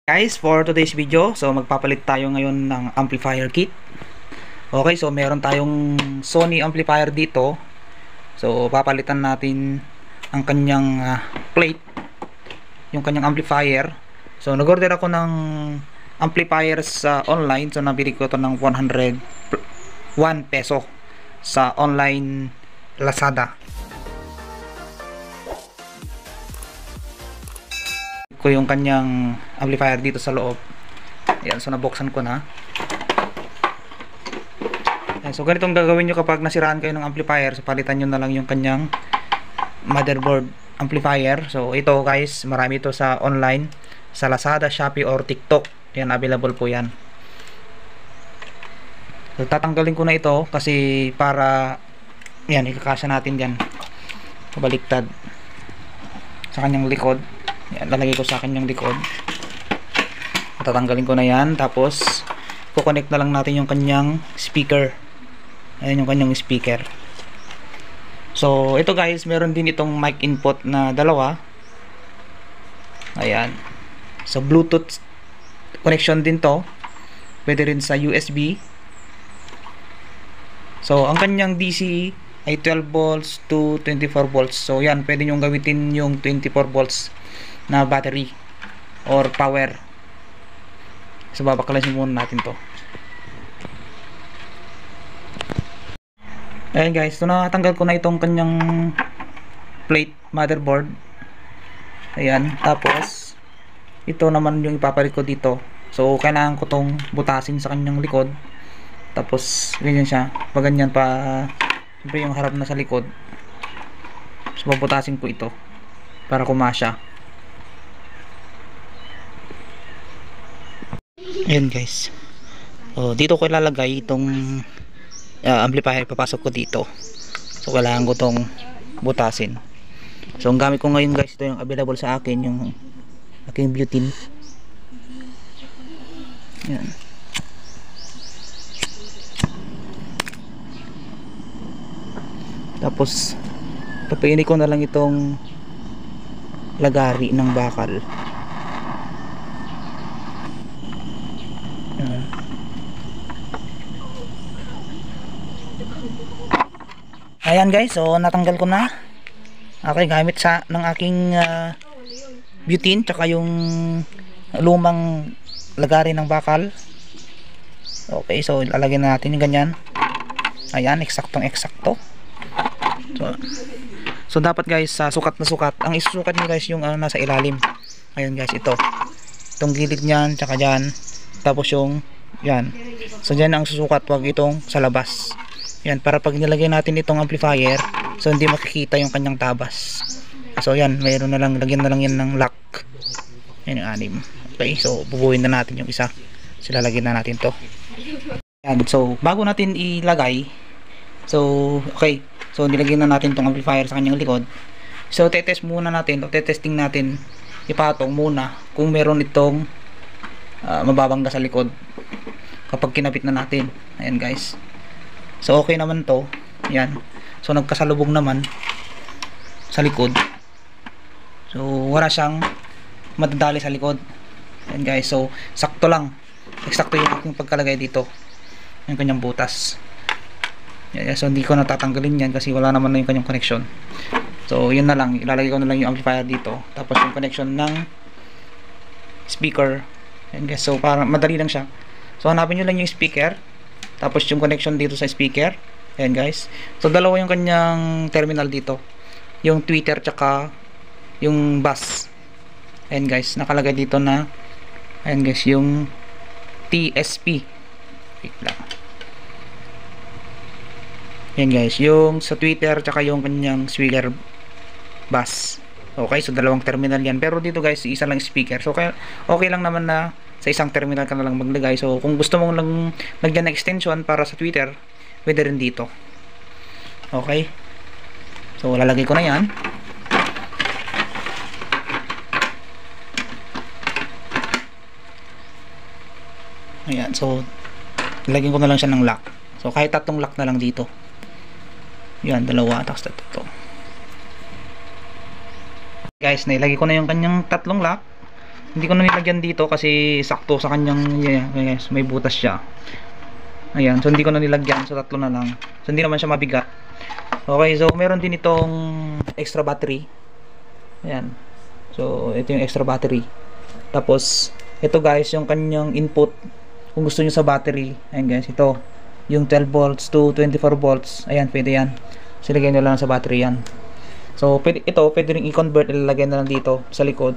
Guys, for today's video, so magpapalit tayo ngayon ng amplifier kit. Okay, so meron tayong Sony amplifier dito. So papalitan natin ang kanyang plate, yung kanyang amplifier. So nag-order ako ng amplifiers sa online. So nabili ko ito ng 101 peso sa online Lazada. Ko yung kanyang amplifier dito sa loob. Ayan, so nabuksan ko na. Ayan, so ganitong gagawin nyo kapag nasiraan kayo ng amplifier. So palitan nyo na lang yung kanyang motherboard amplifier. So ito guys, marami ito sa online, sa Lazada, Shopee or TikTok. Ayan, available po yan. So tatanggalin ko na ito kasi para yan, ikakasya natin dyan baliktad sa kanyang likod. Yan, lalagay ko sa akin yung likod. Tatanggalin ko na yan. Tapos kukonect na lang natin yung kanyang speaker. Ayan yung kanyang speaker. So ito guys, meron din itong mic input na dalawa. Ayan. So Bluetooth connection din to. Pwede rin sa USB. So ang kanyang DC ay 12 volts to 24 volts. So yan, pwede nyo gamitin yung 24 volts na battery or power. So babaklasin muna natin to. Ayan guys, so natanggal ko na itong kanyang plate motherboard. Ayan, tapos ito naman yung ipapalit ko dito. So kailangan ko tong butasin sa kanyang likod. Tapos ganyan siya, pag ganyan pa, siyempre yung harap na sa likod. So babutasin ko ito para kumasya. Ayan guys, dito ko ilalagay itong amplifier, papasok ko dito. So kailangan ko itong butasin. So ang gamit ko ngayon guys, ito yung available sa akin, yung aking butane. Ayan. Tapos papainit ko na lang itong lagari ng bakal. Ayan guys, so natanggal ko na. Okay, gamit sa ng aking butane tsaka yung lumang lagari ng bakal. Okay, so ilalagay na natin yung ganyan. Ayan, eksaktong eksakto. So dapat guys, sukat na sukat. Ang isusukat niyo guys yung nasa ilalim. Ayan guys, ito. Itong gilid niyan tsaka diyan. Tapos yung yan. So diyan ang susukat, wag itong sa labas. Yan, para pag nilagay natin itong amplifier, so hindi makikita yung kanyang tabas. So yan, mayroon na lang, lagyan na lang yan ng lock. Yan yung 6. Okay, so bubuhin na natin yung isa. So lalagyan na natin to. Yan, so bago natin ilagay, so okay, so nilagyan na natin itong amplifier sa kanyang likod. So tetest muna natin, o tetesting natin, ipatong muna kung meron itong mababangga sa likod kapag kinabit na natin. Ayan guys, so okay naman to. Yan, so nagkasalubong naman sa likod, so wala siyang madadali sa likod. Yan guys, so sakto lang, eksakto yung aking pagkalagay dito, yung kanyang butas. Yan, so hindi ko natatanggalin yan kasi wala naman na yung kanyang connection. So yun na lang, ilalagay ko na lang yung amplifier dito, tapos yung connection ng speaker. Yan guys, so para madali lang siya. So hanapin nyo lang yung speaker, tapos yung connection dito sa speaker. Ayan guys, so dalawa yung kanyang terminal dito, yung tweeter tsaka yung bus. Ayan guys, nakalagay dito na, ayan guys, yung TSP. Wait lang. Ayan guys, yung sa tweeter tsaka yung kanyang speaker bus. Okay, so dalawang terminal yan, pero dito guys, isa lang speaker. So okay lang naman na sa isang terminal ka na lang maglagay. So kung gusto mong lang lagyan ng extension para sa tweeter, pwede rin dito. Okay, so lalagay ko na yan. Ayan, so lagyan ko na lang siya ng lock. So kahit tatlong lock na lang dito. Yan, dalawa, tapos tatlo. Guys, nailagay ko na yung kanyang tatlong lock. hindi ko na nilagyan dito kasi sakto sa kanyang, guys, may butas siya. Ayan, so hindi ko na nilagyan, so tatlo na lang. So hindi naman siya mabigat. Okay, so meron din itong extra battery. Ayan. So ito yung extra battery. Tapos ito guys, yung kanyang input kung gusto niyo sa battery. Ayan guys, ito yung 12 volts to 24 volts. Ayan, pwede yan. Silagay nyo lang sa battery yan. So pwede, ito pwede rin i-convert, ilalagay na lang dito sa likod,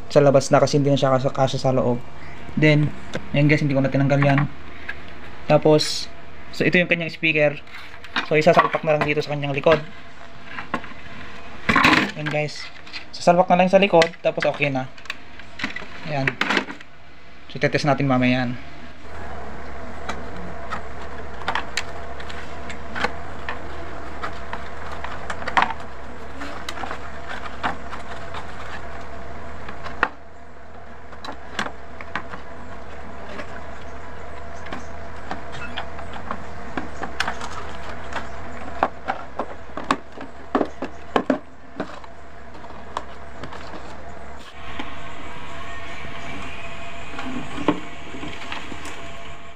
sa labas na, kasi hindi na siya kasya sa loob. Then ayan guys, hindi ko na tinanggal yan. Tapos so ito yung kanyang speaker. So isasalpak na lang dito sa kanyang likod. Ayan guys, sasalpak na lang sa likod, tapos okay na. Ayan. So tetest natin mamaya yan.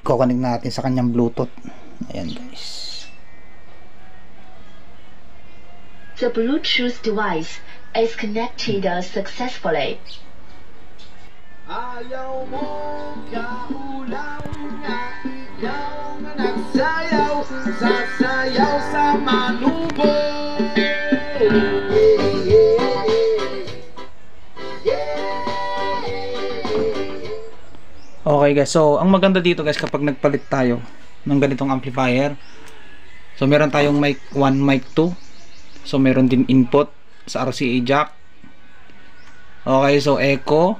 Kukunik natin sa kanyang Bluetooth. Ayan guys. The Bluetooth device is connected successfully. Ayaw mo kaulang nga ikaw na nagsayaw, sasayaw sa manubo. Okay guys, so ang maganda dito guys, kapag nagpalit tayo ng ganitong amplifier, so meron tayong mic 1, mic 2, so meron din input sa RCA jack. Okay, so echo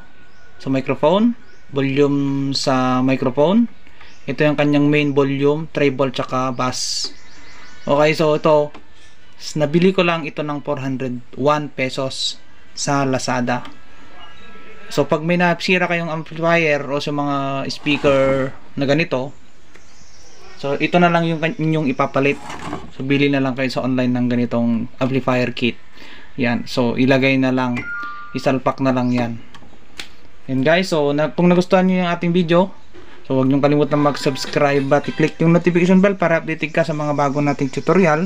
sa microphone, volume sa microphone, ito yung kanyang main volume, treble tsaka bass. Okay, so ito nabili ko lang ito ng 401 pesos sa Lazada. So pag may nasira kayong amplifier o sa mga speaker na ganito, so ito na lang yung inyong ipapalit. So bili na lang kayo sa online ng ganitong amplifier kit. Yan, so ilagay na lang, isalpak na lang yan. Yan guys, so kung nagustuhan niyo yung ating video, so huwag niyong kalimutan mag-subscribe at i-click yung notification bell para updated ka sa mga bago nating tutorial.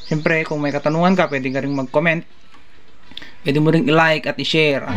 Siyempre, kung may katanungan ka, pwede ka rin mag-comment. Pwede mo rin i-like at i-share.